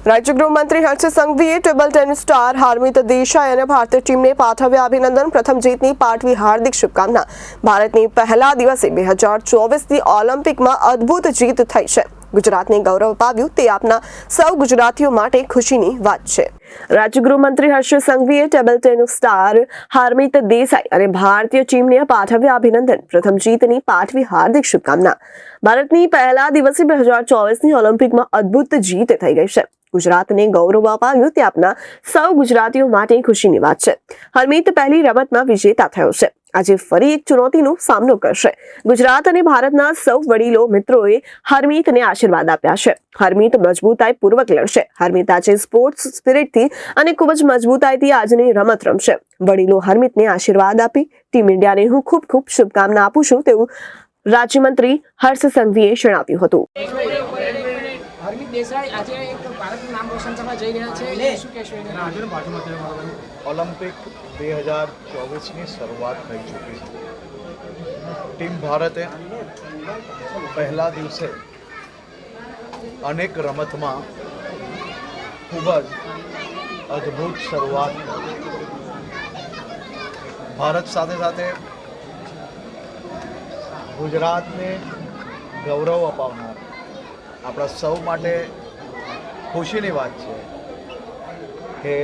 રાજ્ય ગૃહમંત્રી હર્ષ સંઘવીએ table tennis star હાર્મિત Desai અને ભારતીય ટીમને પાઠવ્યા અભિનંદન. પ્રથમ જીતની પાઠવી હાર્દિક શુભકામના. ભારતની પહેલા દિવસે 2024ની ઓલિમ્પિકમાં અદ્ભુત જીત થઈ છે. ગુજરાતને ગૌરવ અપાવ્યું તે આપના સૌ ગુજરાતીઓ માટે ખુશીની વાત છે. રાજ્ય ગૃહમંત્રી હર્ષ સંઘવીએ ટેબલ ટેનિસ સ્ટાર હાર્મિત દેસાઈ અને ભારતીય ટીમને પાઠવ્યા અભિનંદન. પ્રથમ જીતની પાઠવી હાર્દિક શુભકામના. ભારતની પહેલા દિવસે 2024ની ઓલિમ્પિકમાં અદ્ભુત જીત થઈ ગઈ છે. ગુજરાતને ગૌરવ અપાવ્યું તે આપના સૌ ગુજરાતીઓ માટે ખુશીની વાત છે. હરમીત પહેલી રમતમાં વિજેતા થયો છે. આજે ફરી એક ચુનૌતીનો સામનો કરશે. ગુજરાત અને ભારતના સૌ વડીલો મિત્રોએ હરમીતને આશીર્વાદ આપ્યા છે. હરમીત મજબૂતાઈ પૂર્વક લડશે. હરમીત આજે સ્પોર્ટ્સ સ્પિરિટથી અને ખૂબ જ મજબૂતાઈથી આજની રમત રમશે. વડીલો હરમીતને આશીર્વાદ આપી ટીમ ઇન્ડિયાને હું ખૂબ ખૂબ શુભકામના આપું છું તેવું રાજ્યમંત્રી હર્ષ સંઘવીએ જણાવ્યું હતું. હરમીત દેસાઈ આજે એક ભારતનું નામ રોશન કરવા જઈ રહ્યા છે. શું કહેશો? ઓલિમ્પિક 2024ની શરૂઆત થઈ ચૂકી છે. ટીમ ભારતે પહેલા દિવસે અનેક રમતમાં ખૂબ જ અદ્ભુત શરૂઆત ભારત સાથે સાથે ગુજરાતને ગૌરવ અપાવનાર આપણા સૌ માટે ખુશીની વાત છે કે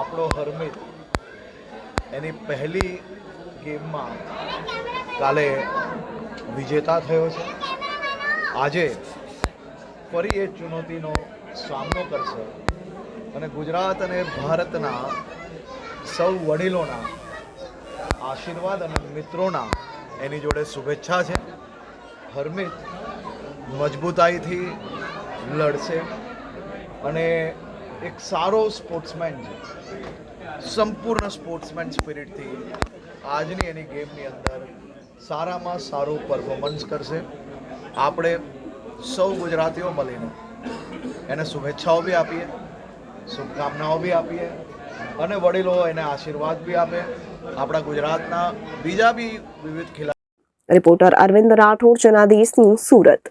આપણો હરમીત એની પહેલી ગેમમાં કાલે વિજેતા થયો છે. આજે ફરી એ ચુનૌતીનો સામનો કરશે અને ગુજરાત અને ભારતના સૌ વડીલોના આશીર્વાદ અને મિત્રોના એની જોડે શુભેચ્છા છે. હરમીત મજબૂતાઈથી લડશે અને એક સારો સ્પોર્ટ્સમેન છે. સંપૂર્ણ સ્પોર્ટ્સમેન સ્પિરિટથી આજની એની ગેમની અંદર સારામાં સારું પરફોર્મન્સ કરશે. આપણે સૌ ગુજરાતીઓ મળીને એને શુભેચ્છાઓ બી આપીએ, શુભકામનાઓ બી આપીએ અને વડીલો એને આશીર્વાદ બી આપે. આપણા ગુજરાતના બીજા બી વિવિધ ખેલાડીઓ. Reporter Arvind Rathod, Janadesh news, Surat.